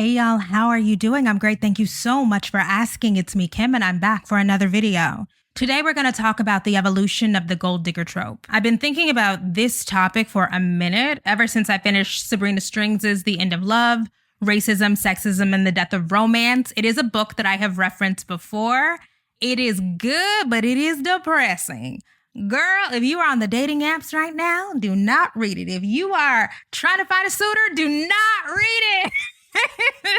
Hey y'all, how are you doing? I'm great. Thank you so much for asking. It's me, Kim, and I'm back for another video. Today we're going to talk about the evolution of the gold digger trope. I've been thinking about this topic for a minute, ever since I finished Sabrina Strings's The End of Love, Racism, Sexism, and the Death of Romance. It is a book that I have referenced before. It is good, but it is depressing. Girl, if you are on the dating apps right now, do not read it. If you are trying to find a suitor, do not read it.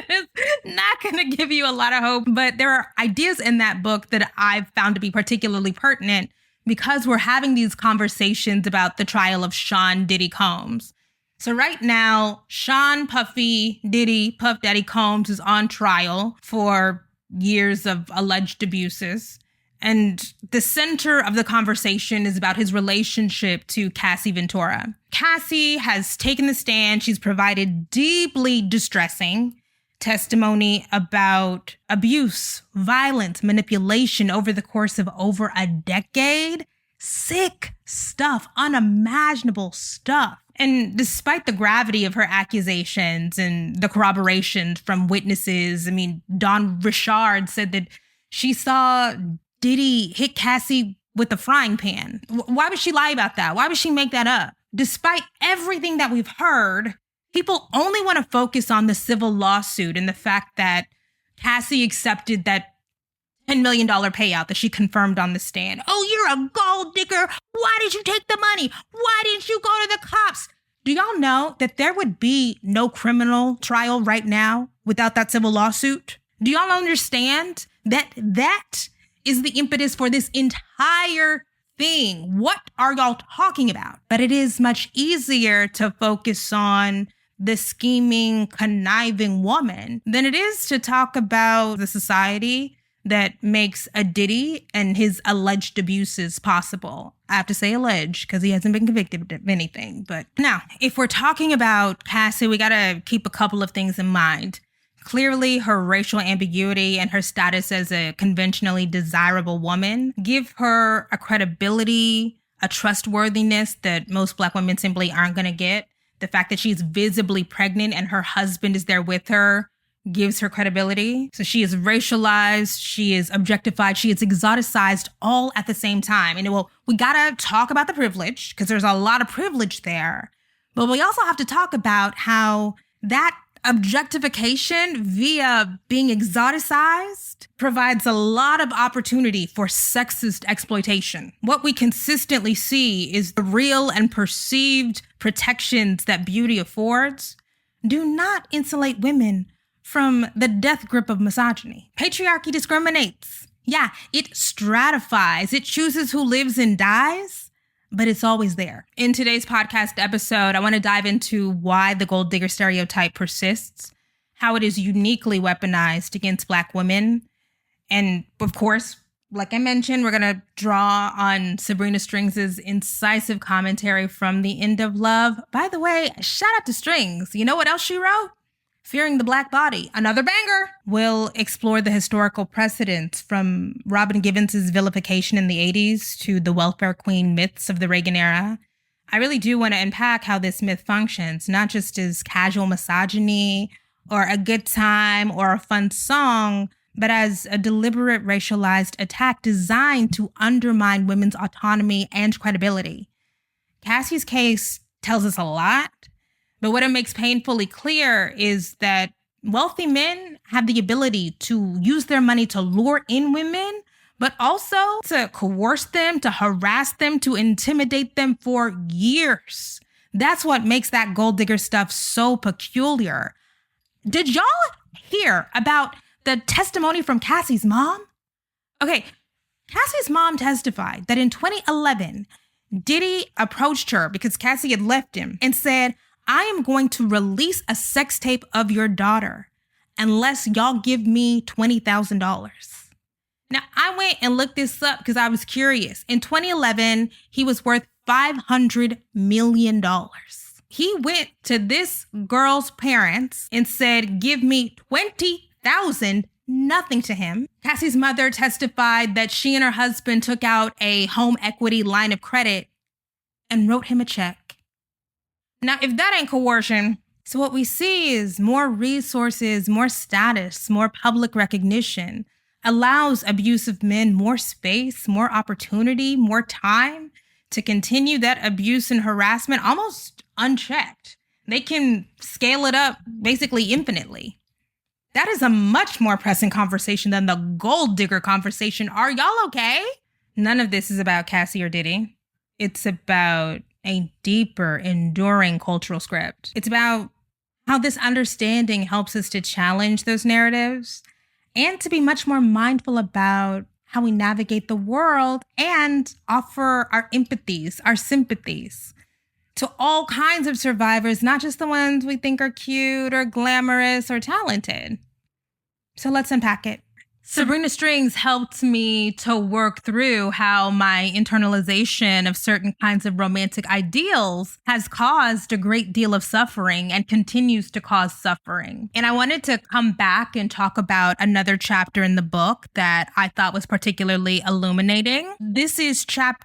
It's not going to give you a lot of hope, but there are ideas in that book that I've found to be particularly pertinent because we're having these conversations about the trial of Sean Diddy Combs. So right now, Sean Puffy Diddy Puff Daddy Combs is on trial for years of alleged abuses. And the center of the conversation is about his relationship to Cassie Ventura. Cassie has taken the stand. She's provided deeply distressing testimony about abuse, violence, manipulation over the course of over a decade. Sick stuff, unimaginable stuff. And despite the gravity of her accusations and the corroboration from witnesses, Dawn Richard said that she saw Diddy hit Cassie with a frying pan. Why would she lie about that? Why would she make that up? Despite everything that we've heard, people only want to focus on the civil lawsuit and the fact that Cassie accepted that $10 million payout that she confirmed on the stand. Oh, you're a gold digger. Why did you take the money? Why didn't you go to the cops? Do y'all know that there would be no criminal trial right now without that civil lawsuit? Do y'all understand that is the impetus for this entire thing? What are y'all talking about? But it is much easier to focus on the scheming, conniving woman than it is to talk about the society that makes a Diddy and his alleged abuses possible. I have to say alleged because he hasn't been convicted of anything. But now, if we're talking about Cassie, we got to keep a couple of things in mind. Clearly, her racial ambiguity and her status as a conventionally desirable woman give her a credibility, a trustworthiness that most Black women simply aren't going to get. The fact that she's visibly pregnant and her husband is there with her gives her credibility. So she is racialized, she is objectified, she is exoticized all at the same time. And we got to talk about the privilege because there's a lot of privilege there. But we also have to talk about how that objectification via being exoticized provides a lot of opportunity for sexist exploitation. What we consistently see is the real and perceived protections that beauty affords do not insulate women from the death grip of misogyny. Patriarchy discriminates. Yeah, it stratifies. It chooses who lives and dies, but it's always there. In today's podcast episode, I want to dive into why the gold digger stereotype persists, how it is uniquely weaponized against Black women. And of course, like I mentioned, we're going to draw on Sabrina Strings's incisive commentary from The End of Love. By the way, shout out to Strings. You know what else she wrote? Fearing the Black Body, another banger. We'll explore the historical precedents from Robin Givens's vilification in the 80s to the welfare queen myths of the Reagan era. I really do want to unpack how this myth functions, not just as casual misogyny or a good time or a fun song, but as a deliberate racialized attack designed to undermine women's autonomy and credibility. Cassie's case tells us a lot. But what it makes painfully clear is that wealthy men have the ability to use their money to lure in women, but also to coerce them, to harass them, to intimidate them for years. That's what makes that gold digger stuff so peculiar. Did y'all hear about the testimony from Cassie's mom? Okay, Cassie's mom testified that in 2011, Diddy approached her because Cassie had left him and said, I am going to release a sex tape of your daughter unless y'all give me $20,000. Now, I went and looked this up because I was curious. In 2011, he was worth $500 million. He went to this girl's parents and said, give me $20,000, nothing to him. Cassie's mother testified that she and her husband took out a home equity line of credit and wrote him a check. Now, if that ain't coercion, So what we see is more resources, more status, more public recognition allows abusive men more space, more opportunity, more time to continue that abuse and harassment almost unchecked. They can scale it up basically infinitely. That is a much more pressing conversation than the gold digger conversation. Are y'all okay? None of this is about Cassie or Diddy. It's about a deeper, enduring cultural script. It's about how this understanding helps us to challenge those narratives and to be much more mindful about how we navigate the world and offer our empathies, our sympathies to all kinds of survivors, not just the ones we think are cute or glamorous or talented. So let's unpack it. Sabrina Strings helped me to work through how my internalization of certain kinds of romantic ideals has caused a great deal of suffering and continues to cause suffering. And I wanted to come back and talk about another chapter in the book that I thought was particularly illuminating. This is let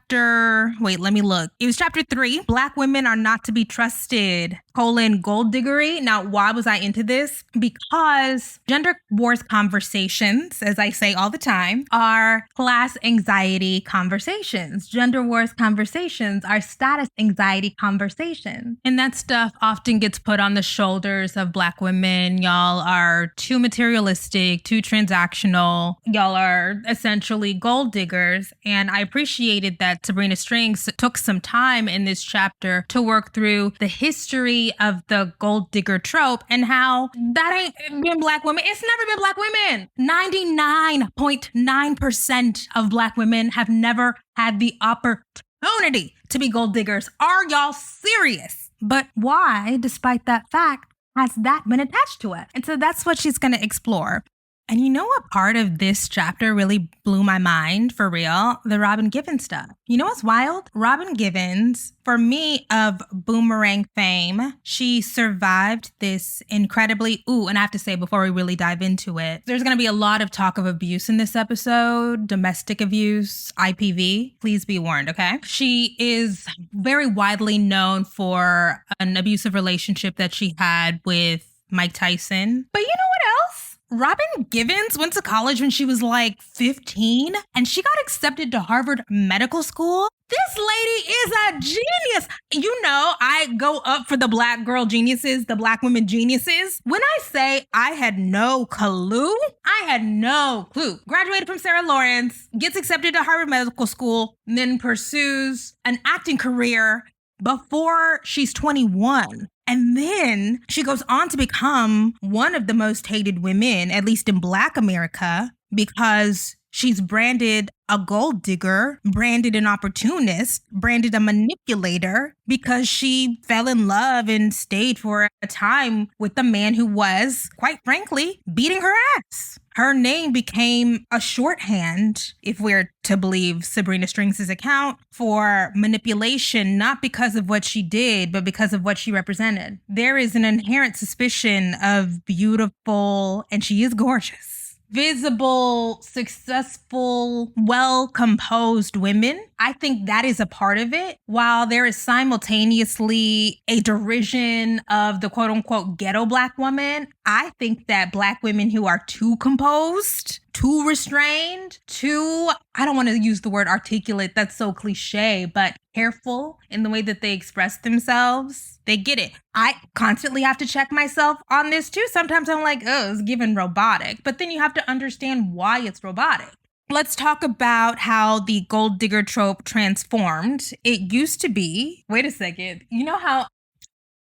me look. It was chapter 3, Black Women Are Not to Be Trusted, gold diggery. Now, why was I into this? Because gender wars conversations, as I say all the time, are class anxiety conversations. Gender wars conversations are status anxiety conversations. And that stuff often gets put on the shoulders of Black women. Y'all are too materialistic, too transactional. Y'all are essentially gold diggers. And I appreciated that Sabrina Strings took some time in this chapter to work through the history of the gold digger trope and how that ain't been Black women. It's never been Black women. 99.9% of Black women have never had the opportunity to be gold diggers. Are y'all serious? But why, despite that fact, has that been attached to it? And so that's what she's going to explore. And you know what part of this chapter really blew my mind, for real? The Robin Givens stuff. You know what's wild? Robin Givens, for me, of Boomerang fame, she survived this incredibly, and I have to say before we really dive into it, there's going to be a lot of talk of abuse in this episode, domestic abuse, IPV. Please be warned, okay? She is very widely known for an abusive relationship that she had with Mike Tyson. But you know what else? Robin Givens went to college when she was like 15 and she got accepted to Harvard Medical School. This lady is a genius. You know, I go up for the Black girl geniuses, the Black women geniuses. When I say I had no clue, I had no clue. Graduated from Sarah Lawrence, gets accepted to Harvard Medical School, then pursues an acting career before she's 21. And then she goes on to become one of the most hated women, at least in Black America, because she's branded a gold digger, branded an opportunist, branded a manipulator, because she fell in love and stayed for a time with a man who was, quite frankly, beating her ass. Her name became a shorthand, if we're to believe Sabrina Strings' account, for manipulation, not because of what she did, but because of what she represented. There is an inherent suspicion of beautiful, and she is gorgeous, visible, successful, well-composed women. I think that is a part of it. While there is simultaneously a derision of the quote-unquote ghetto Black woman, I think that Black women who are too composed, too restrained, I don't want to use the word articulate, that's so cliche, but careful in the way that they express themselves, they get it. I constantly have to check myself on this too. Sometimes I'm like, it's given robotic, but then you have to understand why it's robotic. Let's talk about how the gold digger trope transformed. It used to be, wait a second, you know how,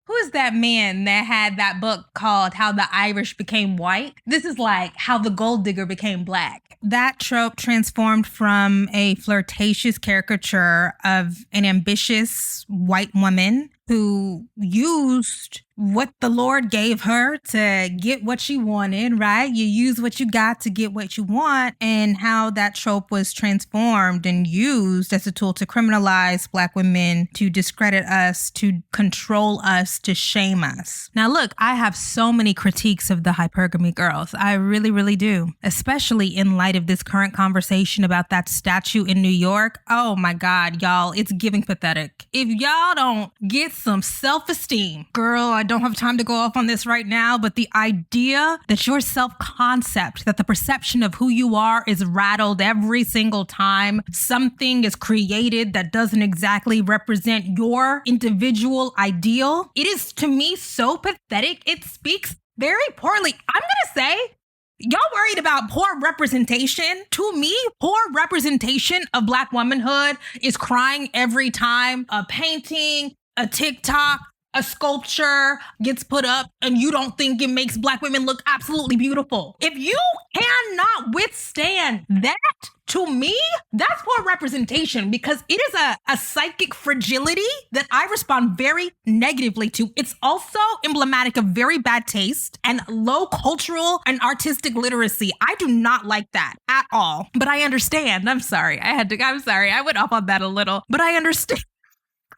who is that man that had that book called How the Irish Became White? This is like how the gold digger became Black. That trope transformed from a flirtatious caricature of an ambitious white woman who used what the Lord gave her to get what she wanted, right? You use what you got to get what you want, and how that trope was transformed and used as a tool to criminalize Black women, to discredit us, to control us, to shame us. Now, look, I have so many critiques of the hypergamy girls. I really, really do, especially in light of this current conversation about that statue in New York. Oh my God, y'all, it's giving pathetic. If y'all don't get some self-esteem, girl, don't have time to go off on this right now, but the idea that your self-concept, that the perception of who you are is rattled every single time something is created that doesn't exactly represent your individual ideal, it is to me so pathetic. It speaks very poorly. I'm gonna say, y'all worried about poor representation? To me, poor representation of Black womanhood is crying every time a painting, a TikTok, a sculpture gets put up and you don't think it makes Black women look absolutely beautiful. If you cannot withstand that, to me, that's poor representation, because it is a psychic fragility that I respond very negatively to. It's also emblematic of very bad taste and low cultural and artistic literacy. I do not like that at all. But I understand. I'm sorry. I'm sorry. I went off on that a little, but I understand.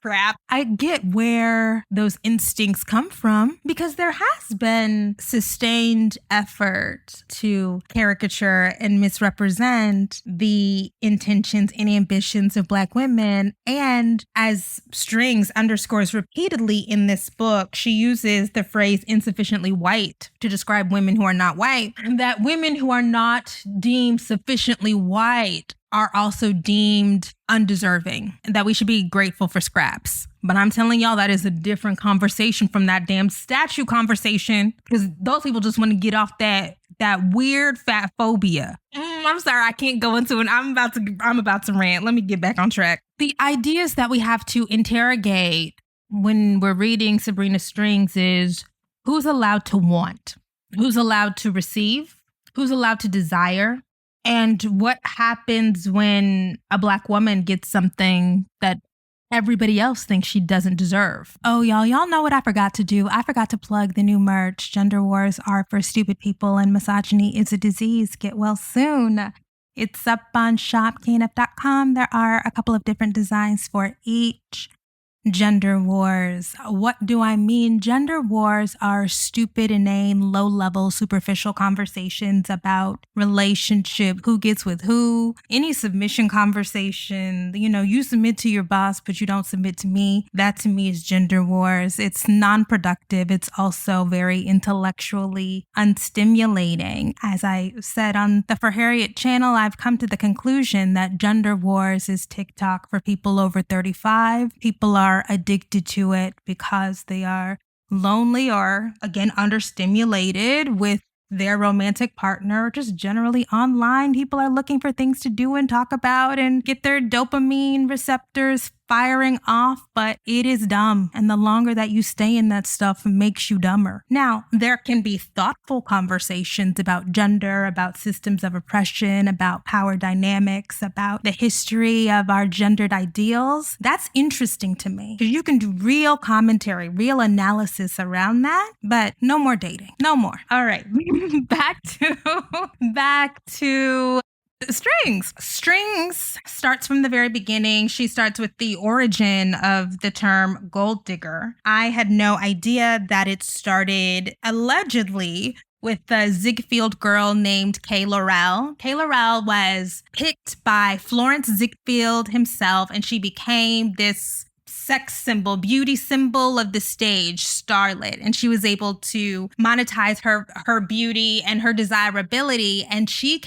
Crap. I get where those instincts come from, because there has been sustained effort to caricature and misrepresent the intentions and ambitions of Black women. And as Strings underscores repeatedly in this book, she uses the phrase insufficiently white to describe women who are not white, that women who are not deemed sufficiently white are also deemed undeserving, and that we should be grateful for scraps. But I'm telling y'all, that is a different conversation from that damn statue conversation, because those people just want to get off that weird fat phobia. I'm sorry, I can't go into it. I'm about to rant. Let me get back on track. The ideas that we have to interrogate when we're reading Sabrina Strings is who's allowed to want, who's allowed to receive, who's allowed to desire, and what happens when a Black woman gets something that everybody else thinks she doesn't deserve. Oh, y'all know what I forgot to do. I forgot to plug the new merch. Gender wars are for stupid people and misogyny is a disease. Get well soon. It's up on shopknf.com. There are a couple of different designs for each. Gender wars. What do I mean? Gender wars are stupid, inane, low-level, superficial conversations about relationship, who gets with who, any submission conversation. You submit to your boss, but you don't submit to me. That to me is gender wars. It's non-productive. It's also very intellectually unstimulating. As I said on the For Harriet channel, I've come to the conclusion that gender wars is TikTok for people over 35. People are addicted to it because they are lonely or, again, understimulated with their romantic partner, or just generally online. People are looking for things to do and talk about and get their dopamine receptors firing off, but it is dumb. And the longer that you stay in that stuff makes you dumber. Now, there can be thoughtful conversations about gender, about systems of oppression, about power dynamics, about the history of our gendered ideals. That's interesting to me, because you can do real commentary, real analysis around that, but no more dating. No more. All right. back to Strings. Strings starts from the very beginning. She starts with the origin of the term gold digger. I had no idea that it started allegedly with a Ziegfeld girl named Kay Laurel. Kay Laurel was picked by Florence Ziegfeld himself, and she became this sex symbol, beauty symbol of the stage, starlet. And she was able to monetize her beauty and her desirability. And she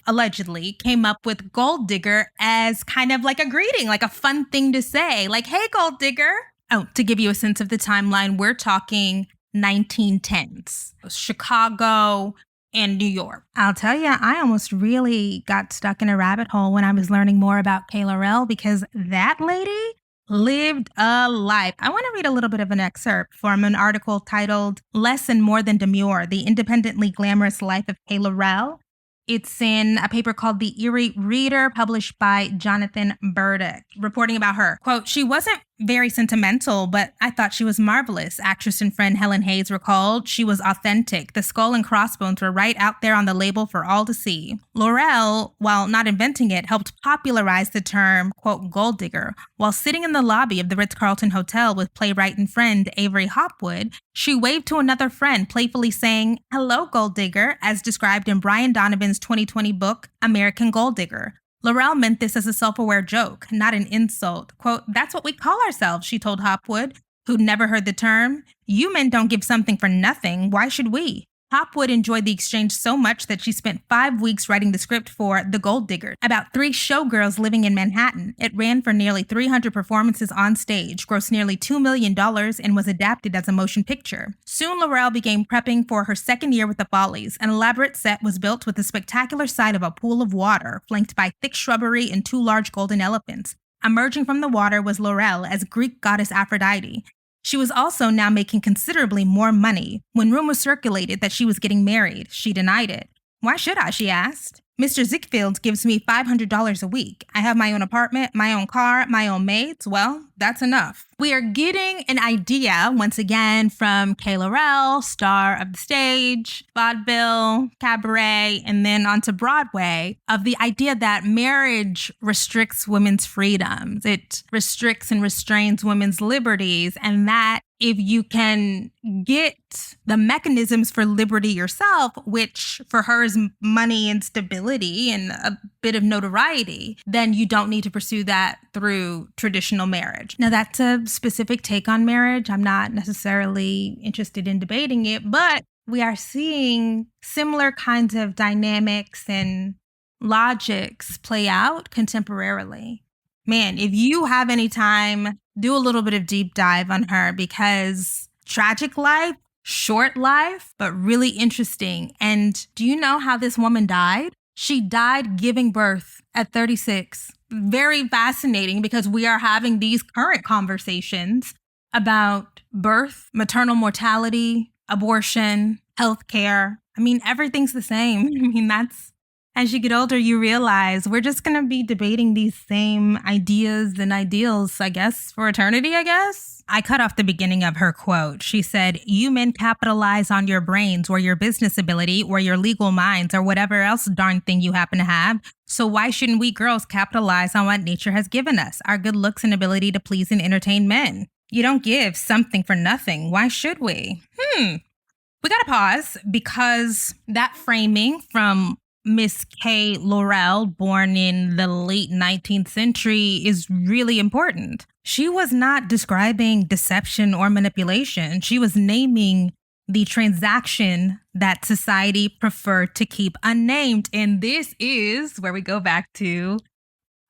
allegedly came up with gold digger as kind of like a greeting, like a fun thing to say, like, hey, gold digger. Oh, to give you a sense of the timeline, we're talking 1910s, Chicago and New York. I'll tell you, I almost really got stuck in a rabbit hole when I was learning more about Kay Laurel, because that lady lived a life. I want to read a little bit of an excerpt from an article titled Less and More Than Demure, The Independently Glamorous Life of Kay Laurel. It's in a paper called The Erie Reader, published by Jonathan Burdick, reporting about her. Quote, she wasn't very sentimental, but I thought she was marvelous. Actress and friend Helen Hayes recalled, she was authentic. The skull and crossbones were right out there on the label for all to see. Laurel, while not inventing it, helped popularize the term, quote, gold digger. While sitting in the lobby of the Ritz-Carlton Hotel with playwright and friend Avery Hopwood, she waved to another friend, playfully saying, hello, gold digger, as described in Brian Donovan's 2020 book, American Gold Digger. Laurel meant this as a self-aware joke, not an insult. Quote, that's what we call ourselves, she told Hopwood. Who'd never heard the term? You men don't give something for nothing. Why should we? Hopwood enjoyed the exchange so much that she spent 5 weeks writing the script for The Gold Digger, about 3 showgirls living in Manhattan. It ran for nearly 300 performances on stage, grossed nearly $2 million, and was adapted as a motion picture. Soon Laurel began prepping for her second year with the Follies. An elaborate set was built with the spectacular sight of a pool of water, flanked by thick shrubbery and 2 large golden elephants. Emerging from the water was Laurel as Greek goddess Aphrodite. She was also now making considerably more money. When rumors circulated that she was getting married, she denied it. Why should I, she asked. Mr. Zickfield gives me $500 a week. I have my own apartment, my own car, my own maids. Well, that's enough. We are getting an idea, once again, from Kay Laurel, star of the stage, vaudeville, cabaret, and then onto Broadway, of the idea that marriage restricts women's freedoms. It restricts and restrains women's liberties, and that if you can get the mechanisms for liberty yourself, which for her is money and stability and a bit of notoriety, then you don't need to pursue that through traditional marriage. Now, that's a specific take on marriage. I'm not necessarily interested in debating it, but we are seeing similar kinds of dynamics and logics play out contemporarily. Man, if you have any time, do a little bit of deep dive on her, because tragic life, short life, but really interesting. And do you know how this woman died? She died giving birth at 36. Very fascinating, because we are having these current conversations about birth, maternal mortality, abortion, healthcare. I mean, everything's the same. I mean, that's, as you get older, you realize we're just going to be debating these same ideas and ideals, I guess, for eternity, I guess. I cut off the beginning of her quote. She said, "You men capitalize on your brains or your business ability or your legal minds or whatever else darn thing you happen to have. So why shouldn't we girls capitalize on what nature has given us, our good looks and ability to please and entertain men? You don't give something for nothing. Why should we?" We got to pause, because that framing from Miss Kay Laurel, born in the late 19th century, is really important. She was not describing deception or manipulation. She was naming the transaction that society preferred to keep unnamed. And this is where we go back to,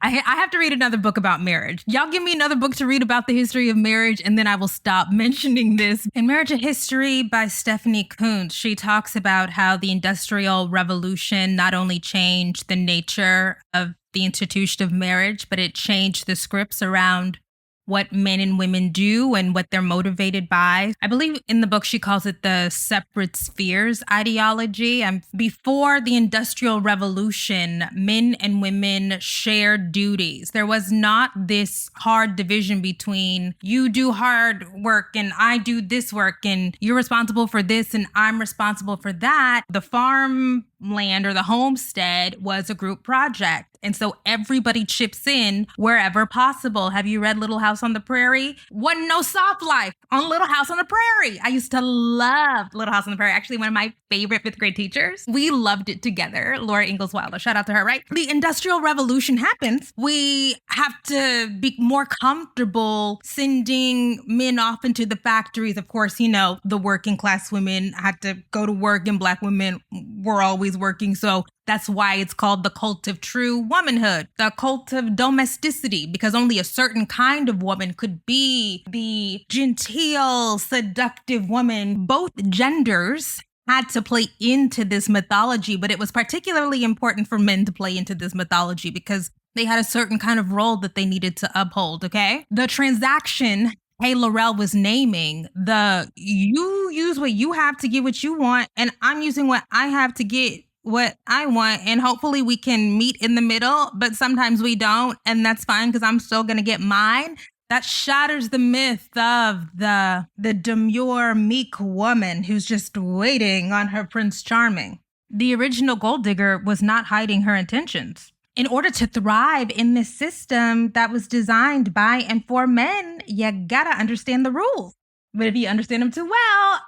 I have to read another book about marriage. Y'all give me another book to read about the history of marriage, and then I will stop mentioning this. In Marriage: A History by Stephanie Kuntz, she talks about how the Industrial Revolution not only changed the nature of the institution of marriage, but it changed the scripts around what men and women do and what they're motivated by. I believe in the book she calls it the separate spheres ideology. And before the Industrial Revolution, men and women shared duties. There was not this hard division between you do hard work and I do this work, and you're responsible for this and I'm responsible for that. The farmland or the homestead was a group project. And so everybody chips in wherever possible. Have you read Little House on the Prairie? Wasn't no soft life on Little House on the Prairie. I used to love Little House on the Prairie. Actually, one of my favorite 5th grade teachers. We loved it together. Laura Ingalls Wilder. Shout out to her, right? The Industrial Revolution happens. We have to be more comfortable sending men off into the factories. Of course, you know, the working class women had to go to work and Black women were always working. So that's why it's called the cult of true womanhood, the cult of domesticity, because only a certain kind of woman could be the genteel, seductive woman. Both genders had to play into this mythology, but it was particularly important for men to play into this mythology because they had a certain kind of role that they needed to uphold, okay? The transaction Kay Laurel was naming, the you use what you have to get what you want, and I'm using what I have to get what I want, and hopefully we can meet in the middle, but sometimes we don't, and that's fine because I'm still gonna get mine. That shatters the myth of the demure, meek woman who's just waiting on her Prince Charming. The original gold digger was not hiding her intentions. In order to thrive in this system that was designed by and for men, you gotta understand the rules. But if you understand them too well,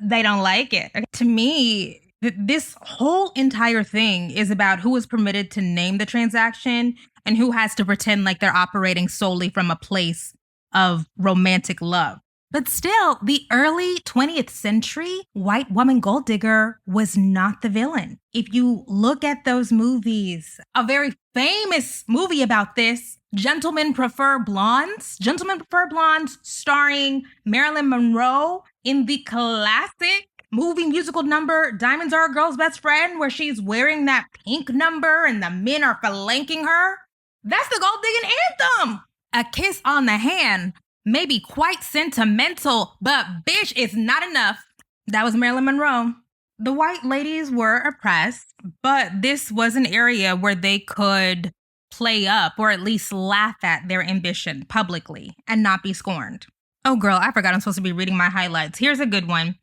they don't like it. To me, this whole entire thing is about who is permitted to name the transaction and who has to pretend like they're operating solely from a place of romantic love. But still, the early 20th century white woman gold digger was not the villain. If you look at those movies, a very famous movie about this, Gentlemen Prefer Blondes. Gentlemen Prefer Blondes, starring Marilyn Monroe in the classic movie musical number Diamonds Are a Girl's Best Friend, where she's wearing that pink number and the men are flanking her. That's the gold digging anthem. A kiss on the hand may be quite sentimental, but bitch, it's not enough. That was Marilyn Monroe. The white ladies were oppressed, but this was an area where they could play up or at least laugh at their ambition publicly and not be scorned. Oh girl, I forgot I'm supposed to be reading my highlights. Here's a good one.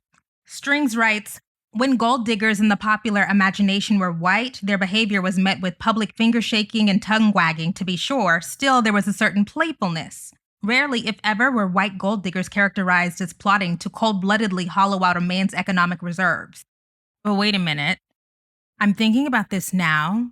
Strings writes, when gold diggers in the popular imagination were white, their behavior was met with public finger shaking and tongue wagging, to be sure. Still, there was a certain playfulness. Rarely, if ever, were white gold diggers characterized as plotting to cold-bloodedly hollow out a man's economic reserves. But wait a minute. I'm thinking about this now,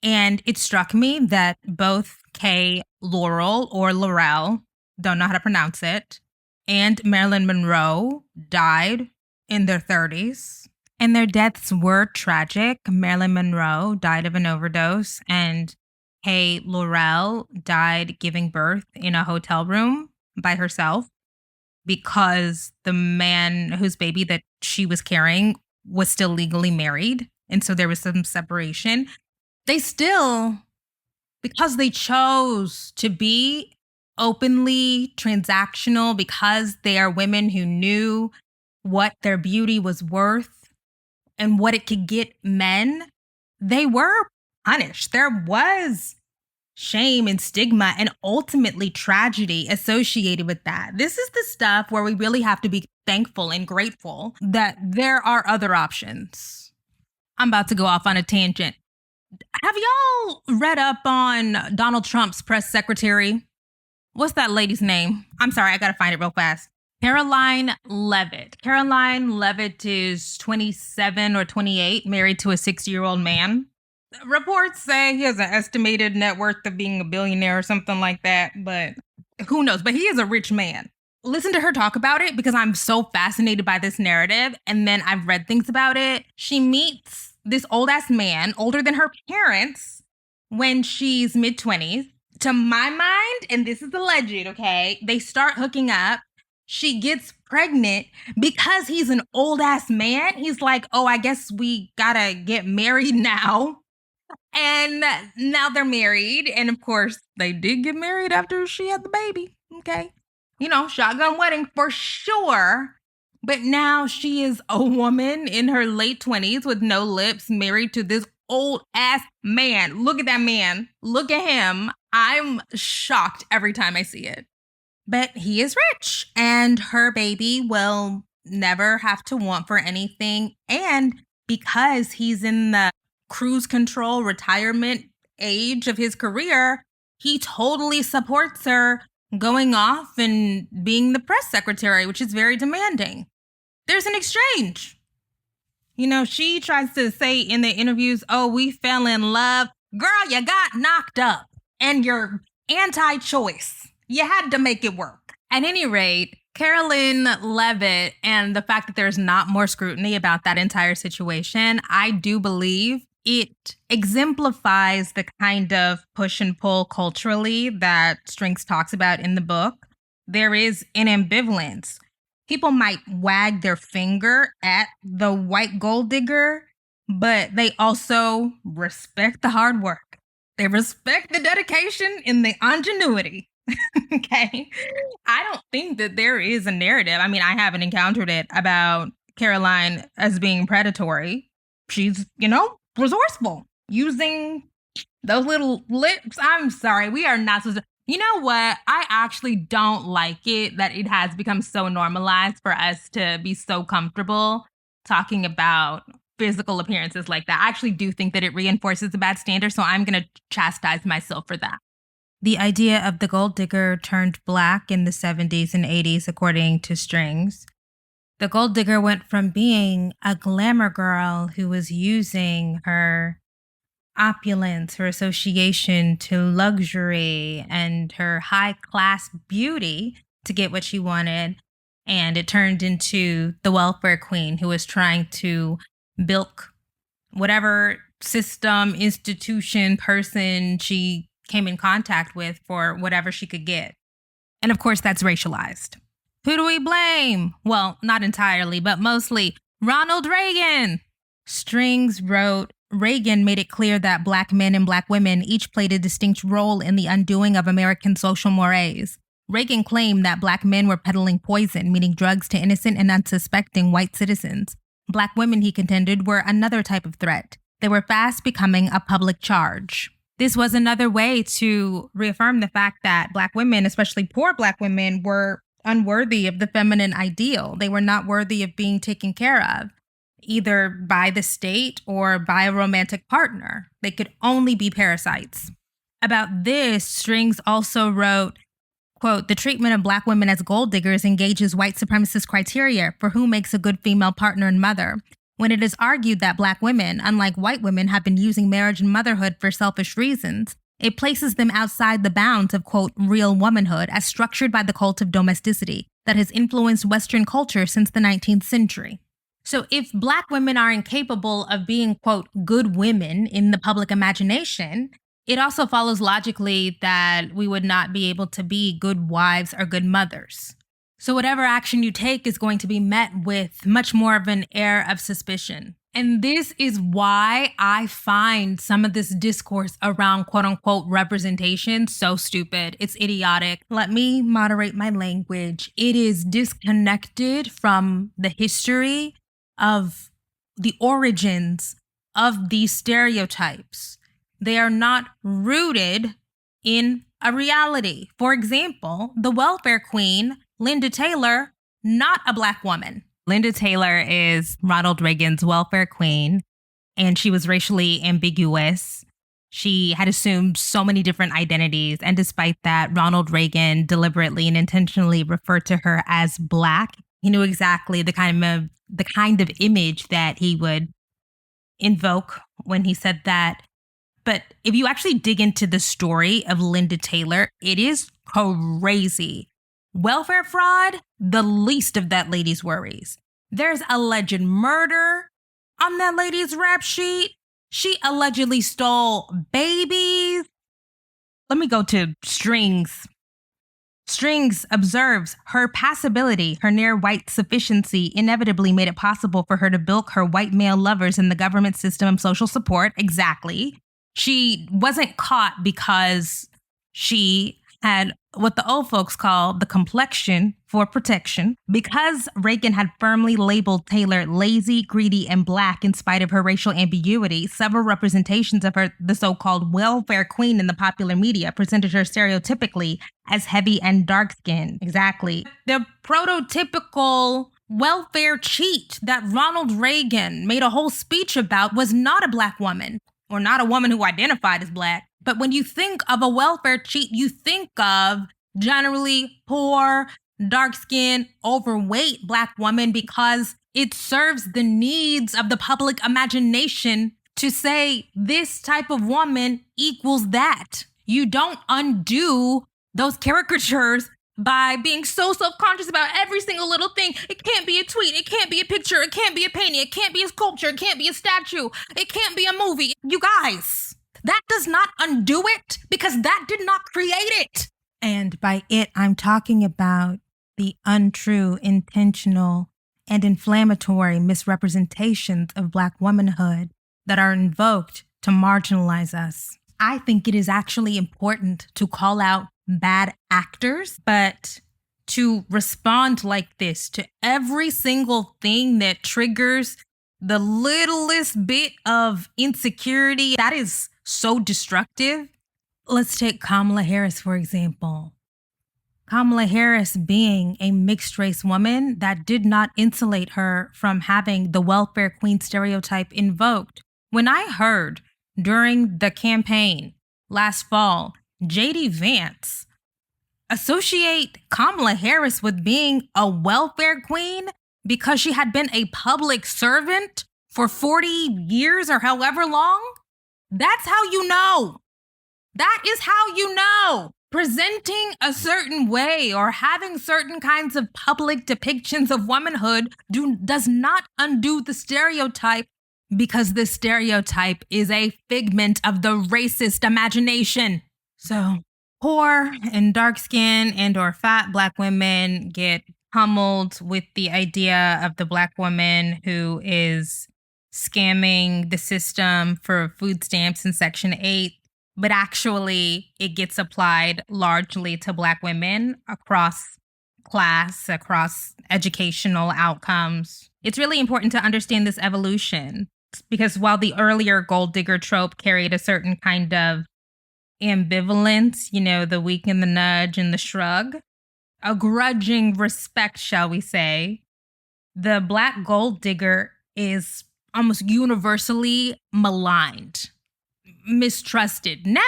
and it struck me that both Kay Laurel or Laurel, don't know how to pronounce it, and Marilyn Monroe died in their 30s. And their deaths were tragic. Marilyn Monroe died of an overdose, and Kay Laurel died giving birth in a hotel room by herself because the man whose baby that she was carrying was still legally married. And so there was some separation. They still, because they chose to be openly transactional, because they are women who knew what their beauty was worth and what it could get men, they were punished. There was shame and stigma and ultimately tragedy associated with that. This is the stuff where we really have to be thankful and grateful that there are other options. I'm about to go off on a tangent. Have y'all read up on Donald Trump's press secretary? What's that lady's name? I'm sorry, I gotta find it real fast. Caroline Leavitt. Caroline Leavitt is 27 or 28, married to a 60-year-old man. Reports say he has an estimated net worth of being a billionaire or something like that, but who knows? But he is a rich man. Listen to her talk about it because I'm so fascinated by this narrative. And then I've read things about it. She meets this old-ass man, older than her parents, when she's mid-20s. To my mind, and this is alleged, okay, they start hooking up. She gets pregnant because he's an old ass man. He's like, oh, I guess we gotta get married now. And now they're married. And of course, they did get married after she had the baby. Okay. You know, shotgun wedding for sure. But now she is a woman in her late 20s with no lips, married to this old ass man. Look at that man. Look at him. I'm shocked every time I see it. But he is rich, and her baby will never have to want for anything. And because he's in the cruise control retirement age of his career, he totally supports her going off and being the press secretary, which is very demanding. There's an exchange. You know, she tries to say in the interviews, oh, we fell in love. Girl, you got knocked up, and you're anti-choice. You had to make it work. At any rate, Caroline Leavitt and the fact that there's not more scrutiny about that entire situation, I do believe it exemplifies the kind of push and pull culturally that Strings talks about in the book. There is an ambivalence. People might wag their finger at the white gold digger, but they also respect the hard work. They respect the dedication and the ingenuity. Okay. I don't think that there is a narrative. I mean, I haven't encountered it about Caroline as being predatory. She's, you know, resourceful, using those little lips. I'm sorry. We are not supposed to. You know what? I actually don't like it that it has become so normalized for us to be so comfortable talking about physical appearances like that. I actually do think that it reinforces a bad standard. So I'm going to chastise myself for that. The idea of the gold digger turned black in the 70s and 80s, according to Strings. The gold digger went from being a glamour girl who was using her opulence, her association to luxury, and her high-class beauty to get what she wanted. and it turned into the welfare queen who was trying to bilk whatever system, institution, person she came in contact with for whatever she could get. And of course, that's racialized. Who do we blame? Well, not entirely, but mostly Ronald Reagan. Strings wrote, Reagan made it clear that Black men and Black women each played a distinct role in the undoing of American social mores. Reagan claimed that Black men were peddling poison, meaning drugs to innocent and unsuspecting white citizens. Black women, he contended, were another type of threat. They were fast becoming a public charge. This was another way to reaffirm the fact that Black women, especially poor Black women, were unworthy of the feminine ideal. They were not worthy of being taken care of, either by the state or by a romantic partner. They could only be parasites. About this, Strings also wrote, quote, the treatment of Black women as gold diggers engages white supremacist criteria for who makes a good female partner and mother. When it is argued that Black women, unlike white women, have been using marriage and motherhood for selfish reasons, it places them outside the bounds of, quote, real womanhood as structured by the cult of domesticity that has influenced Western culture since the 19th century. So if Black women are incapable of being, quote, good women in the public imagination, it also follows logically that we would not be able to be good wives or good mothers. So whatever action you take is going to be met with much more of an air of suspicion. And this is why I find some of this discourse around quote unquote representation so stupid. It's idiotic. Let me moderate my language. It is disconnected from the history of the origins of these stereotypes. They are not rooted in a reality. For example, the welfare queen, Linda Taylor, not a Black woman. Linda Taylor is Ronald Reagan's welfare queen, and she was racially ambiguous. She had assumed so many different identities, and despite that, Ronald Reagan deliberately and intentionally referred to her as Black. He knew exactly the kind of image that he would invoke when he said that. But if you actually dig into the story of Linda Taylor, it is crazy. Welfare fraud, the least of that lady's worries. There's alleged murder on that lady's rap sheet. She allegedly stole babies. Let me go to Strings. Strings observes her passability, her near white sufficiency inevitably made it possible for her to bilk her white male lovers in the government system of social support. Exactly. She wasn't caught because she had what the old folks call the complexion for protection. Because Reagan had firmly labeled Taylor lazy, greedy, and Black in spite of her racial ambiguity, several representations of her, the so-called welfare queen in the popular media, presented her stereotypically as heavy and dark-skinned. Exactly. The prototypical welfare cheat that Ronald Reagan made a whole speech about was not a Black woman, or not a woman who identified as Black. But when you think of a welfare cheat, you think of generally poor, dark-skinned, overweight Black woman because it serves the needs of the public imagination to say this type of woman equals that. You don't undo those caricatures by being so self-conscious about every single little thing. It can't be a tweet. It can't be a picture. It can't be a painting. It can't be a sculpture. It can't be a statue. It can't be a movie. You guys, that does not undo it because that did not create it. And by it, I'm talking about the untrue, intentional, and inflammatory misrepresentations of Black womanhood that are invoked to marginalize us. I think it is actually important to call out bad actors, but to respond like this to every single thing that triggers the littlest bit of insecurity, that is so destructive. Let's take Kamala Harris, for example. Kamala Harris being a mixed race woman, that did not insulate her from having the welfare queen stereotype invoked. When I heard during the campaign last fall, J.D. Vance associate Kamala Harris with being a welfare queen because she had been a public servant for 40 years or however long, that's how you know. That is how you know presenting a certain way or having certain kinds of public depictions of womanhood does not undo the stereotype, because the stereotype is a figment of the racist imagination. So poor and dark-skinned and or fat Black women get pummeled with the idea of the Black woman who is scamming the system for food stamps in Section 8, but actually it gets applied largely to Black women across class, across educational outcomes. It's really important to understand this evolution, because while the earlier gold digger trope carried a certain kind of ambivalence, the wink and the nudge and the shrug, a grudging respect, shall we say, the Black gold digger is almost universally maligned, mistrusted. Now,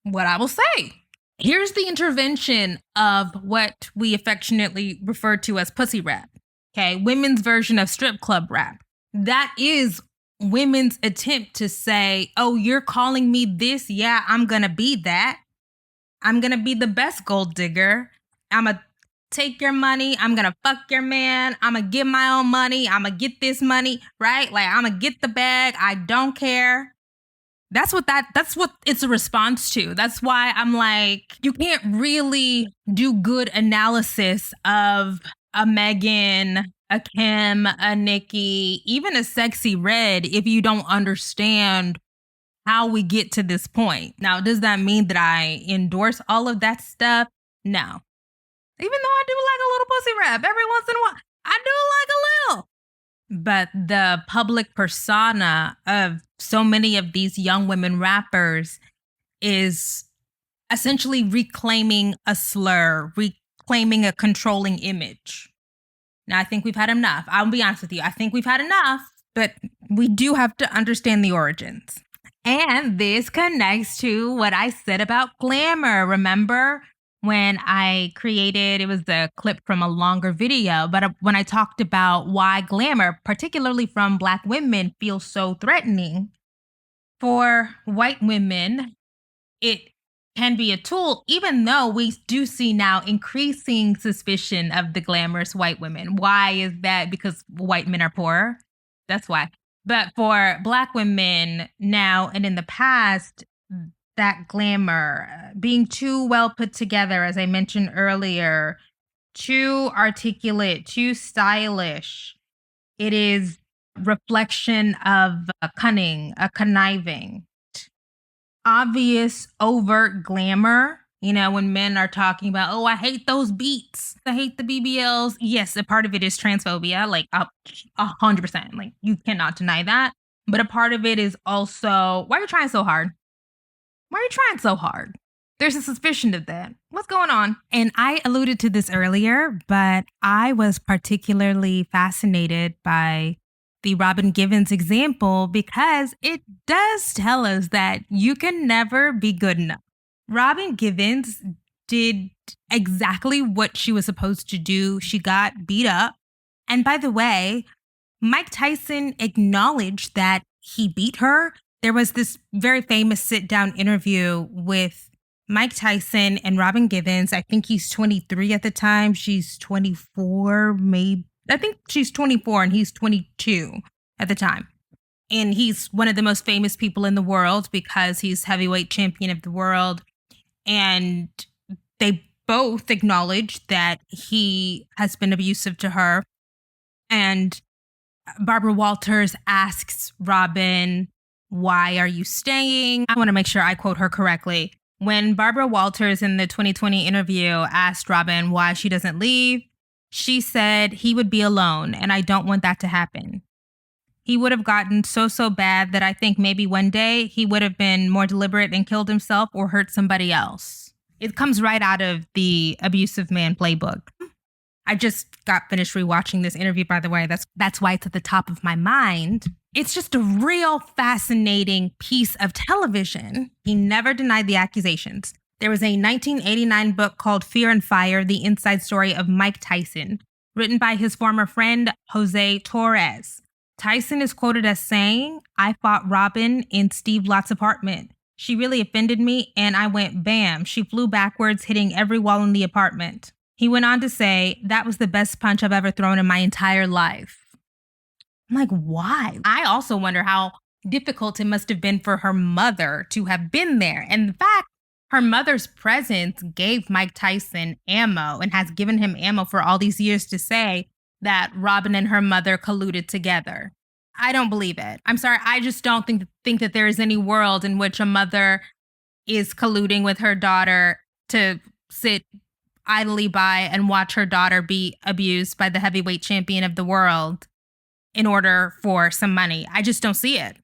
what I will say, here's the intervention of what we affectionately refer to as pussy rap. Okay, women's version of strip club rap. That is women's attempt to say, oh, you're calling me this? Yeah, I'm gonna be that. I'm gonna be the best gold digger. I'm gonna take your money. I'm gonna fuck your man. I'm gonna get my own money. I'm gonna get this money, right? Like, I'm gonna get the bag. I don't care. That's what it's a response to. That's why I'm like, you can't really do good analysis of a Megan, a Kim, a Nikki, even a Sexy Red if you don't understand how we get to this point. Now, does that mean that I endorse all of that stuff? No. Even though I do like a little pussy rap every once in a while, I do like a little. But the public persona of so many of these young women rappers is essentially reclaiming a slur, reclaiming a controlling image. Now, I think we've had enough. I'll be honest with you. I think we've had enough, but we do have to understand the origins. And this connects to what I said about glamour. Remember when I created, it was a clip from a longer video, but when I talked about why glamour, particularly from Black women, feels so threatening. For white women, it can be a tool, even though we do see now increasing suspicion of the glamorous white women. Why is that? Because white men are poor. That's why. But for Black women now and in the past, that glamour, being too well put together, as I mentioned earlier, too articulate, too stylish. It is reflection of a cunning, a conniving. Obvious, overt glamour, when men are talking about, oh, I hate those beats, I hate the BBLs. Yes, a part of it is transphobia, like 100%. Like, you cannot deny that. But a part of it is also, why are you trying so hard? Why are you trying so hard? There's a suspicion of that. What's going on? And I alluded to this earlier, but I was particularly fascinated by the Robin Givens example because it does tell us that you can never be good enough. Robin Givens did exactly what she was supposed to do. She got beat up. And by the way, Mike Tyson acknowledged that he beat her. There was this very famous sit-down interview with Mike Tyson and Robin Givens. I think he's 23 at the time. She's 24, maybe. I think she's 24 and he's 22 at the time. And he's one of the most famous people in the world because he's heavyweight champion of the world. And they both acknowledged that he has been abusive to her. And Barbara Walters asks Robin, why are you staying? I want to make sure I quote her correctly. When Barbara Walters in the 2020 interview asked Robin why she doesn't leave, she said he would be alone, and I don't want that to happen. He would have gotten so bad that I think maybe one day he would have been more deliberate and killed himself or hurt somebody else. It comes right out of the abusive man playbook. I just got finished rewatching this interview, by the way. That's why it's at the top of my mind. It's just a real fascinating piece of television. He never denied the accusations. There was a 1989 book called Fear and Fire, The Inside Story of Mike Tyson, written by his former friend, Jose Torres. Tyson is quoted as saying, I fought Robin in Steve Lott's apartment. She really offended me, and I went bam. She flew backwards, hitting every wall in the apartment. He went on to say, that was the best punch I've ever thrown in my entire life. I'm like, why? I also wonder how difficult it must have been for her mother to have been there. And in fact, her mother's presence gave Mike Tyson ammo and has given him ammo for all these years to say that Robin and her mother colluded together. I don't believe it. I'm sorry. I just don't think that there is any world in which a mother is colluding with her daughter to sit idly by and watch her daughter be abused by the heavyweight champion of the world in order for some money. I just don't see it.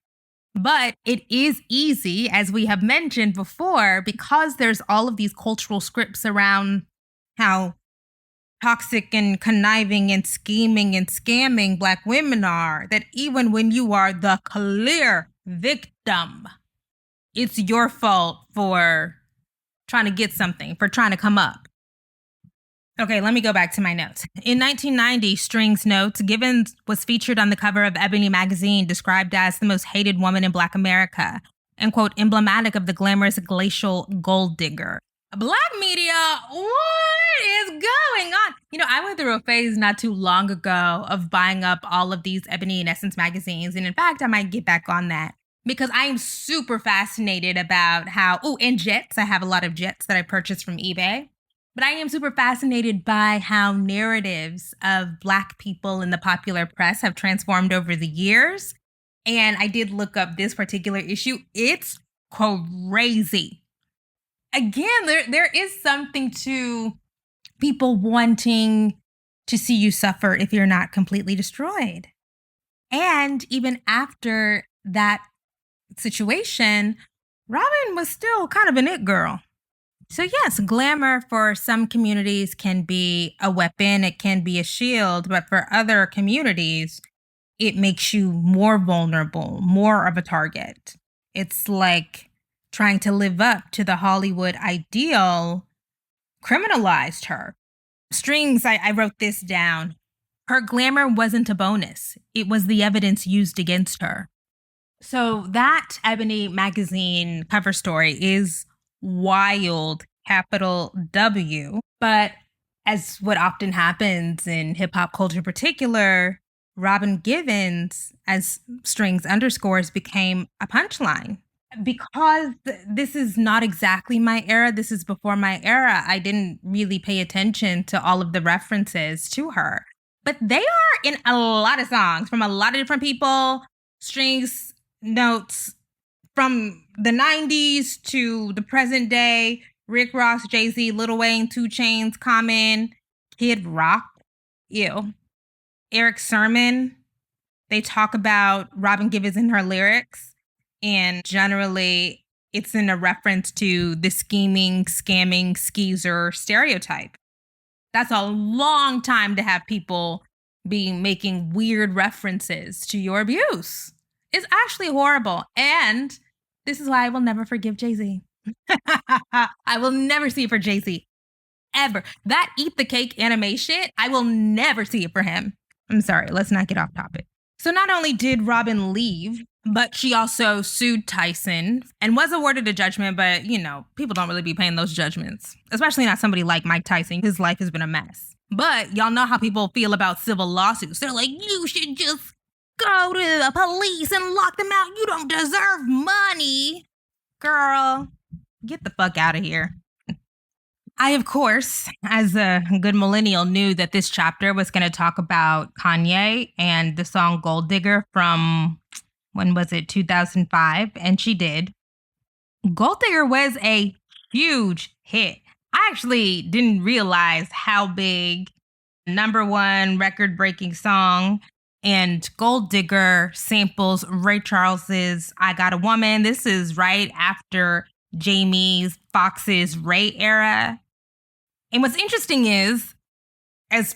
But it is easy, as we have mentioned before, because there's all of these cultural scripts around how toxic and conniving and scheming and scamming Black women are, that even when you are the clear victim, it's your fault for trying to get something, for trying to come up. Okay, let me go back to my notes. In 1990, Strings notes, Givens was featured on the cover of Ebony magazine, described as the most hated woman in Black America, and, quote, emblematic of the glamorous glacial gold digger. Black media, what is going on? You know, I went through a phase not too long ago of buying up all of these Ebony and Essence magazines. And in fact, I might get back on that because I am super fascinated about how, and Jets. I have a lot of Jets that I purchased from eBay. But I am super fascinated by how narratives of Black people in the popular press have transformed over the years. And I did look up this particular issue. It's crazy. Again, there is something to people wanting to see you suffer if you're not completely destroyed. And even after that situation, Robin was still kind of an it girl. So yes, glamour for some communities can be a weapon, it can be a shield, but for other communities, it makes you more vulnerable, more of a target. It's like trying to live up to the Hollywood ideal criminalized her. Strings, I wrote this down. Her glamour wasn't a bonus. It was the evidence used against her. So that Ebony magazine cover story is wild, capital W. But as what often happens in hip hop culture in particular, Robin Givens, as Strings underscores, became a punchline. Because this is not exactly my era, this is before my era, I didn't really pay attention to all of the references to her. But they are in a lot of songs from a lot of different people. Strings notes from the 90s to the present day, Rick Ross, Jay-Z, Lil Wayne, 2 Chainz, Common, Kid Rock, Eric Sermon. They talk about Robin Givens in her lyrics, and generally it's in a reference to the scheming, scamming, skeezer stereotype. That's a long time to have people be making weird references to your abuse. It's actually horrible. And this is why I will never forgive Jay-Z. I will never see it for Jay-Z. Ever. That Eat the Cake animation, I will never see it for him. I'm sorry, let's not get off topic. So not only did Robin leave, but she also sued Tyson and was awarded a judgment, but, people don't really be paying those judgments, especially not somebody like Mike Tyson. His life has been a mess. But y'all know how people feel about civil lawsuits. They're like, you should just go to the police and lock them out. You don't deserve money. Girl, get the fuck out of here. I, of course, as a good millennial, knew that this chapter was going to talk about Kanye and the song Gold Digger from, when was it, 2005? And she did. Gold Digger was a huge hit. I actually didn't realize how big #1 record-breaking song. And Gold Digger samples Ray Charles's I Got a Woman. This is right after Jamie Foxx's Ray era. And what's interesting is, as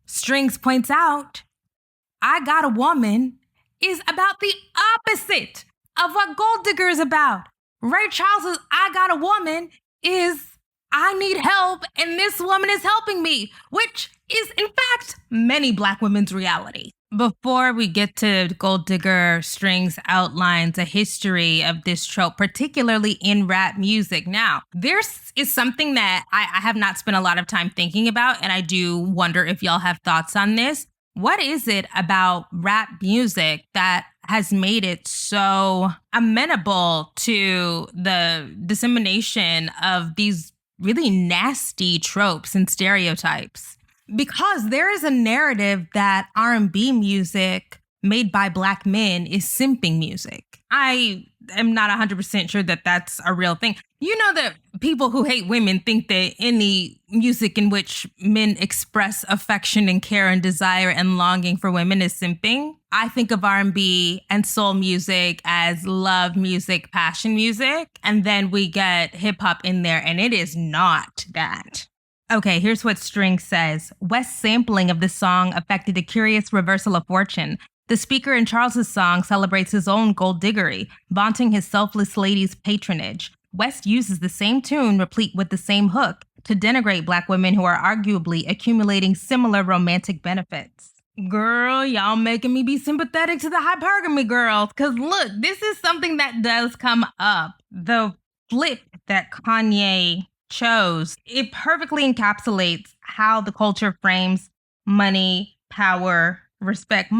Strings points out, I Got a Woman is about the opposite of what Gold Digger is about. Ray Charles's I Got a Woman is I need help and this woman is helping me, which is in fact many Black women's reality. Before we get to Gold Digger, Strings outlines a history of this trope, particularly in rap music. Now, there's is something that I have not spent a lot of time thinking about, and I do wonder if y'all have thoughts on this. What is it about rap music that has made it so amenable to the dissemination of these really nasty tropes and stereotypes? Because there is a narrative that R&B music made by Black men is simping music. I am not 100% sure that that's a real thing. You know that people who hate women think that any music in which men express affection and care and desire and longing for women is simping. I think of R&B and soul music as love music, passion music, and then we get hip hop in there, and it is not that. Okay, here's what String says. West's sampling of this song affected a curious reversal of fortune. The speaker in Charles's song celebrates his own gold diggery, vaunting his selfless lady's patronage. West uses the same tune, replete with the same hook, to denigrate Black women who are arguably accumulating similar romantic benefits. Girl, y'all making me be sympathetic to the hypergamy girls. Because look, this is something that does come up. The flip that Kanye chose, it perfectly encapsulates how the culture frames money, power, respect